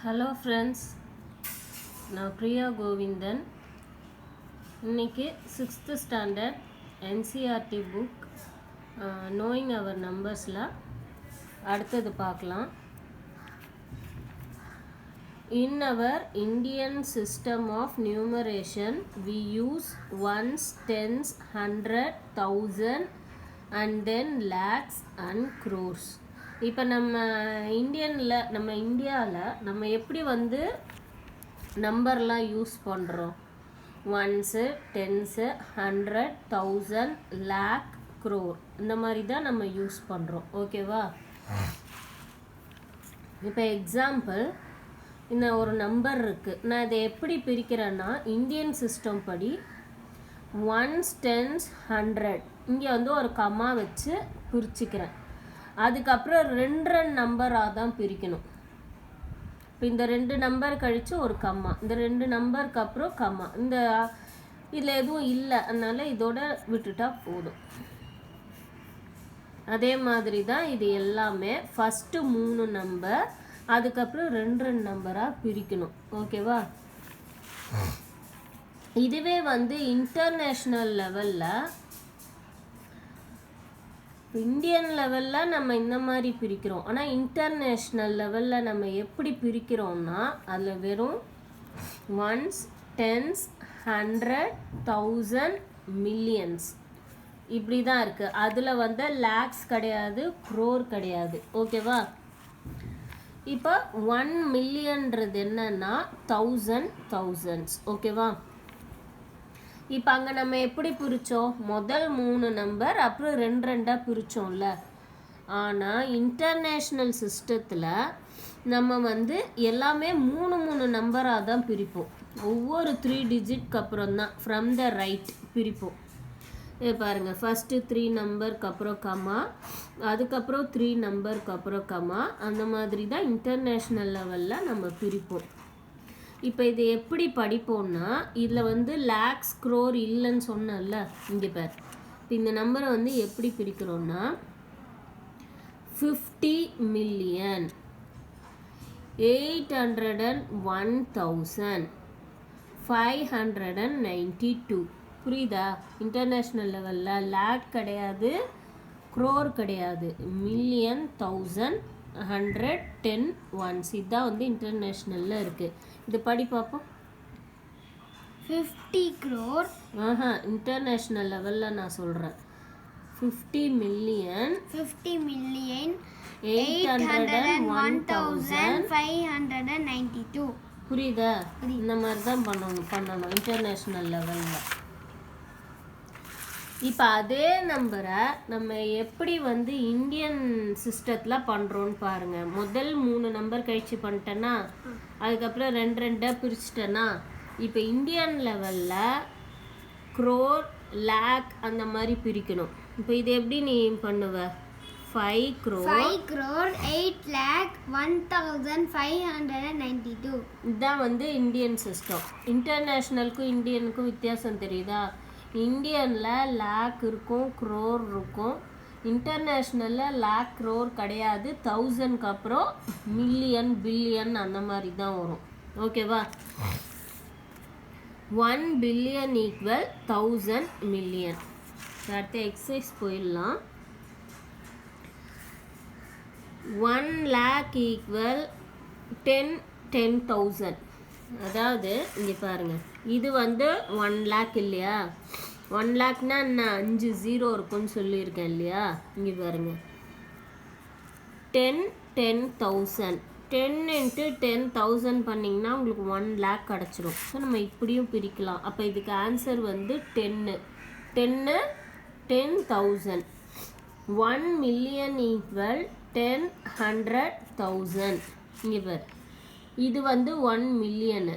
Hello friends, நான் பிரியா கோவிந்தன். இன்றைக்கி 6th standard NCERT book knowing our நம்பர்ஸில் அடுத்தது பார்க்கலாம். In our Indian system of numeration, we use ones, tens, hundred, thousand and then lakhs and crores. இப்போ நம்ம இந்தியாவில் நம்ம எப்படி நம்பர்லாம் யூஸ் பண்ணுறோம்? ஒன்ஸு, டென்ஸு, 100, 1000, லேக், க்ரோர், இந்த மாதிரி தான் நம்ம யூஸ் பண்ணுறோம். ஓகேவா? இப்போ எக்ஸாம்பிள், இந்த ஒரு நம்பர் இருக்குது. நான் இதை எப்படி பிரிக்கிறேன்னா, இந்தியன் சிஸ்டம் படி ஒன்ஸ், டென்ஸ், 100 இங்கே ஒரு கம்மா வச்சு பிரிச்சுக்கிறேன். அதுக்கப்புறம் ரெண்டு நம்பராக தான் பிரிக்கணும். இப்போ இந்த 2 நம்பர் கழித்து ஒரு கம்மா, இந்த 2 நம்பருக்கு அப்புறம் கம்மா, இதில் எதுவும் இல்லை, அதனால் இதோட விட்டுட்டா போதும். அதே மாதிரி தான் இது எல்லாமே. ஃபஸ்ட்டு 3 நம்பர், அதுக்கப்புறம் 2 நம்பராக பிரிக்கணும். ஓகேவா? இதுவே இன்டர்நேஷ்னல் லெவலில், இந்தியன் லெவலில் நம்ம இந்த மாதிரி பிரிக்கிறோம். ஆனால் இன்டர்நேஷ்னல் லெவலில் நம்ம எப்படி பிரிக்கிறோம்னா, அதில் வெறும் ஒன்ஸ், டென்ஸ், 100, 1000, மில்லியன்ஸ் இப்படி தான் இருக்குது. அதில் லேக்ஸ் கிடையாது, க்ரோர் கிடையாது. ஓகேவா? இப்போ 1 மில்லியன்றது என்னன்னா 1000 thousands. ஓகேவா? இப்போ அங்கே நம்ம எப்படி பிரித்தோம்? முதல் 3 நம்பர், அப்புறம் 2 பிரித்தோம்ல. ஆனால் இன்டர்நேஷ்னல் சிஸ்டத்தில் நம்ம எல்லாமே 3 நம்பராக தான் பிரிப்போம். ஒவ்வொரு 3 டிஜிட்க்கு அப்புறம் தான் ஃப்ரம் த ரைட் பிரிப்போம். இது பாருங்கள், ஃபஸ்ட்டு 3 நம்பருக்கு அப்புறம் கம்மா, அதுக்கப்புறம் 3 நம்பருக்கு அப்புறம் கம்மா, அந்த மாதிரி தான் இன்டர்நேஷ்னல் லெவலில் நம்ம பிரிப்போம். இப்போ இது எப்படி படிப்போம்னா, இதில் லேக்ஸ், க்ரோர் இல்லைன்னு சொன்னல, இங்கே பார். இப்போ இந்த நம்பரை எப்படி பிரிக்கிறோன்னா, 50 மில்லியன், 801,000, 592. புரியுதா? இன்டர்நேஷ்னல் லெவலில் லேக் கிடையாது, க்ரோர் கிடையாது, மில்லியன், 1000, 100, 10, ones. இதுதான் இன்டர்நேஷ்னலில் இருக்குது. இது படி பார்ப்போம். 50 crore. இன்டர்நேஷ்னல் லெவலில் நான் சொல்கிறேன். 50 மில்லியன், 801,592. புரியுதா? இந்த மாதிரி தான் பண்ணணும் இன்டர்நேஷ்னல் லெவலில். இப்போ அதே நம்பரை நம்ம எப்படி இந்தியன் சிஸ்டத்தில் பண்ணுறோன்னு பாருங்கள். முதல் 3 நம்பர் கழிச்சு பண்ணிட்டேன்னா, அதுக்கப்புறம் 2 பிரிச்சுட்டேன்னா, இப்போ இந்தியன் லெவலில் க்ரோர், லேக் அந்த மாதிரி பிரிக்கணும். இப்போ இது எப்படி நீ பண்ணுவ? 5 crore, 8,01,592. இதுதான் இந்தியன் சிஸ்டம். இன்டர்நேஷ்னலுக்கும் இந்தியனுக்கும் வித்தியாசம் தெரியுதா? இந்தியனில் லேக் இருக்கும், க்ரோர் இருக்கும். இன்டர்நேஷ்னலில் லேக், க்ரோர் கிடையாது. 1000க்கு அப்புறம் மில்லியன், பில்லியன் அந்த மாதிரி தான் வரும். ஓகேவா? 1 பில்லியன் ஈக்குவல் 1000 மில்லியன். அடுத்த எக்ஸசைஸ் போயிடலாம். 1 லேக் ஈக்குவல் 10,000. அதாவது இங்கே பாருங்கள், இது 1 லேக் இல்லையா? 1 லேக்னா என்ன? 5 0 இருக்குன்னு சொல்லியிருக்கேன் இல்லையா? இங்கே பாருங்கள், 10,000. 10 × 10,000 பண்ணிங்கன்னா உங்களுக்கு 1 லேக் கிடச்சிரும். ஸோ நம்ம இப்படியும் பிரிக்கலாம். அப்போ இதுக்கு ஆன்சர் 10. 10,000. 1 million equal 10, 100, 1000. இங்கே பார், இது 1 மில்லியனு.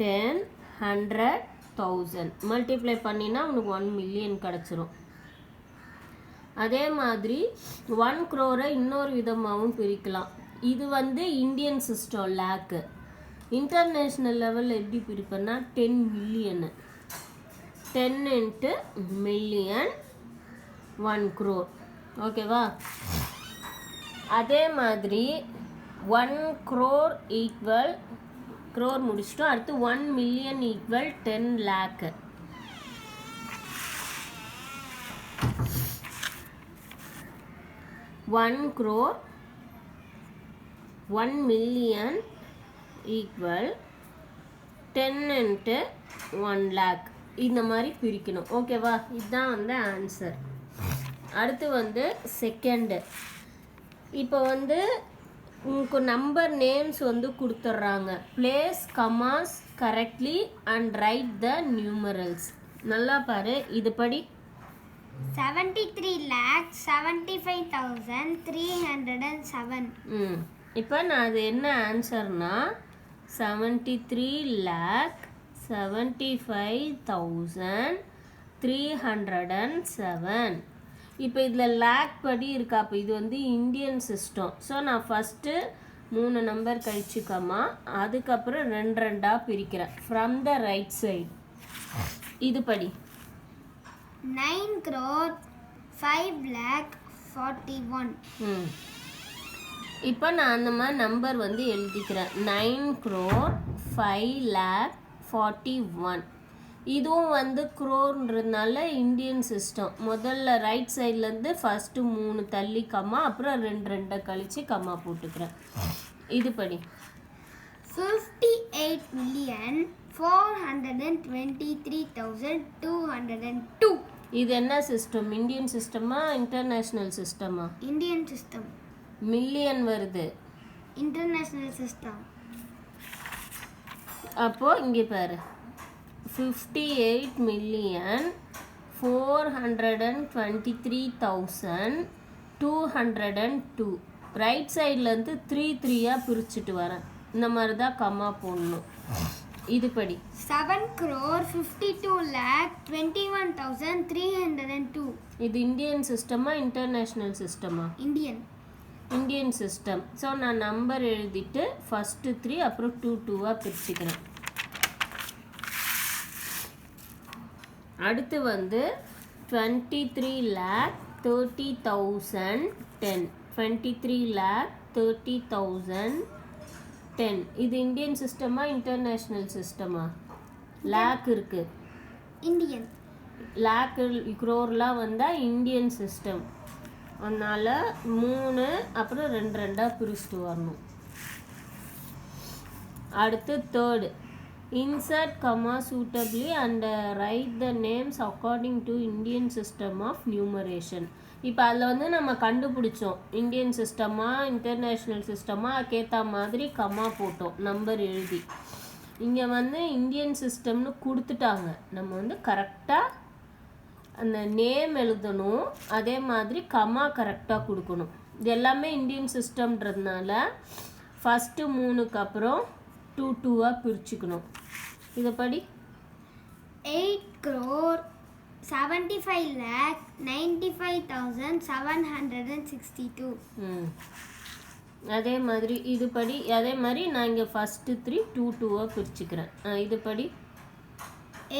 10, 100, 1000 மல்டிப்ளை பண்ணினா உனக்கு 1 மில்லியன் கிடச்சிரும். அதே மாதிரி 1 crore இன்னொரு விதமாகவும் பிரிக்கலாம். இது இந்தியன் சிஸ்டம் லேக்கு. இன்டர்நேஷ்னல் லெவலில் எப்படி பிரிப்பேன்னா 10 மில்லியனு. 10 × million, 1 crore. ஓகேவா? அதே மாதிரி 1 crore ஈக்குவல் க்ரோர் முடிச்சிட்டோம். அடுத்து 1 million equal 10 lakh. 1 crore 1 million equal 10 into 1 lakh. இந்த மாதிரி பிரிக்கணும். ஓகேவா? இதுதான் வந்து ஆன்சர். அடுத்து வந்து செகண்டு. இப்போ வந்து உங்களுக்கு நம்பர் நேம்ஸ் வந்து கொடுத்துட்றாங்க. Place commas correctly and write the numerals. நல்லா பாரு, இது படி. 73,75,307. இப்போ நான் அது என்ன ஆன்சர்னா 73,75,307. இப்போ இதில் லேக் படி இருக்கா. அப்போ இது வந்து இந்தியன் சிஸ்டம். ஸோ நான் ஃபஸ்ட்டு 3 நம்பர் கழிச்சுக்கம்மா, அதுக்கப்புறம் 2 2 பிரிக்கிறேன் ஃப்ரம் த ரைட் சைடு. இது படி. 9,05,41,000. இப்போ நான் அந்த மாதிரி நம்பர் வந்து எழுதிக்கிறேன். 9,05,41,000. இதுவும் வந்து க்ரோர்ன்றதுனால இந்தியன் சிஸ்டம். முதல்ல ரைட் சைட்லேருந்து ஃபஸ்ட்டு 3 தள்ளி கம்மா, அப்புறம் 2 2 கழித்து கம்மா போட்டுக்கிறேன். இது படி. 58,423,202. இது என்ன சிஸ்டம்? இந்தியன் சிஸ்டமா இன்டர்நேஷ்னல் சிஸ்டமா? Indian system. மில்லியன் வருது. International system. அப்போது இங்கே பாரு, 58,423,202. ரைட் சைட்லேருந்து 3 3 பிரிச்சுட்டு வரேன். இந்த மாதிரி தான் கம்மா போடணும். இது படி. 7,52,21,302. இது இந்தியன் சிஸ்டமா இன்டர்நேஷ்னல் சிஸ்டமா? இந்தியன். Indian system. ஸோ நான் நம்பர் எழுதிட்டு ஃபஸ்ட்டு 3 அப்புறம் 2 2 பிரிச்சுக்கிறேன். அடுத்து வந்து 23,30,010. 23,30,010. இது இந்தியன் சிஸ்டமா இன்டர்நேஷ்னல் சிஸ்டமா? லேக் இருக்கு. இந்தியன். லேக் க்ரோர்லாம் வந்தால் இந்தியன் சிஸ்டம். அதனால் 3 அப்புறம் 2 2 பிரிச்சுட்டு வரணும். அடுத்து third. Insert comma suitably and write the names according to Indian system of numeration. இப்போ அதில் வந்து நம்ம கண்டுபிடிச்சோம் இந்தியன் சிஸ்டமா இன்டர்நேஷ்னல் சிஸ்டமா, அதுக்கேற்ற மாதிரி கமா போட்டோம் நம்பர் எழுதி. இங்கே வந்து இந்தியன் சிஸ்டம்னு கொடுத்துட்டாங்க. நம்ம வந்து கரெக்டாக அந்த நேம் எழுதணும், அதே மாதிரி கமா கரெக்டாக கொடுக்கணும். இது எல்லாமே இந்தியன் சிஸ்டம்ன்றதுனால ஃபஸ்ட்டு 3க்கு அப்புறம் 2 2 பிரிச்சுக்கணும். இதை படி. 8,95,95,762. அதே மாதிரி இது படி. அதே மாதிரி நான் இங்கே ஃபஸ்ட்டு 3 2 2 பிரிச்சுக்கிறேன். இது படி.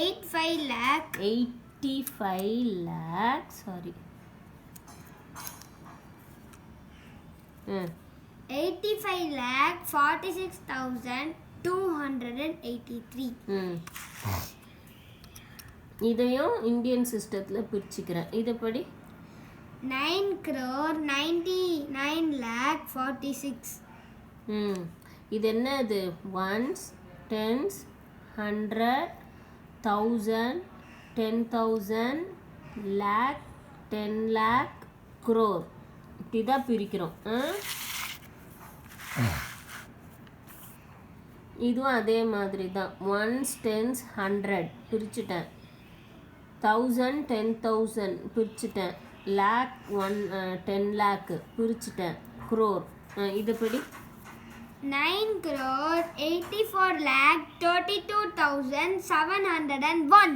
85 lakh. 85 lakh sorry 85,46,283. இதையும் இந்தியன் சிஸ்டத்தில் பிரிச்சுக்கிறேன். இதை படி. 9,99,46. இது என்ன? இது 1s 10s 100 1000 10,000 lakh 10 lakh crore இப்படி தான் பிரிக்கிறோம். இதுவும் அதே மாதிரி தான். 1s 10s 100 பிரிச்சுட்டேன். 1000 10,000 பிரிச்சுட்டேன். lakh 10 lakh பிரிச்சுட்டேன். crore இது படி. 9,84,32,701.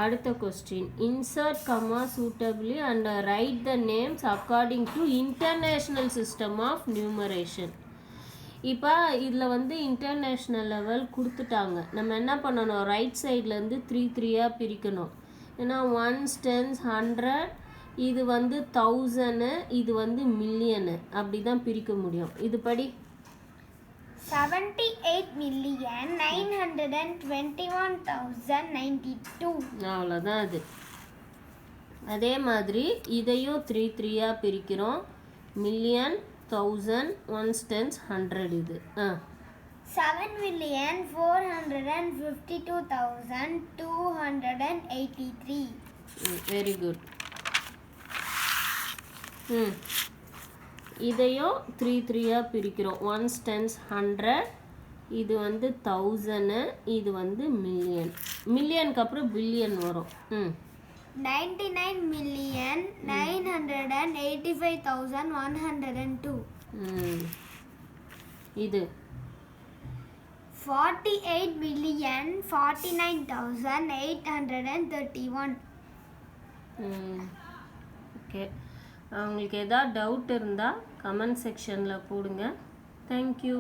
அடுத்த question. Insert comma suitably and write the names according to international system of numeration. இப்போ இதில் வந்து இன்டர்நேஷ்னல் லெவல் கொடுத்துட்டாங்க. நம்ம என்ன பண்ணணும்? ரைட் சைட்லேருந்து 3 3 பிரிக்கணும். ஏன்னா 1s 10s 100 இது வந்து 1000, இது வந்து மில்லியனு, அப்படி தான் பிரிக்க முடியும். இது படி 78,921,092. அவ்வளோதான் அது. அதே மாதிரி இதையும் 3 3ஆக பிரிக்கிறோம். மில்லியன், 1000, ஒன்ஸ், டென்ஸ், 100 இது. 7,452,283. Very good. இதையும் 3 3ஆக பிரிக்கிறோம். ஒன்ஸ், டென்ஸ், 100, இது வந்து 1000, இது வந்து மில்லியன். மில்லியனுக்கு அப்புறம் பில்லியன் வரும். 99,985,102. இது 48,49,831. ஓகே. உங்களுக்கு எதாவது டவுட் இருந்தால் கமெண்ட் செக்ஷனில் போடுங்க. தேங்க்யூ.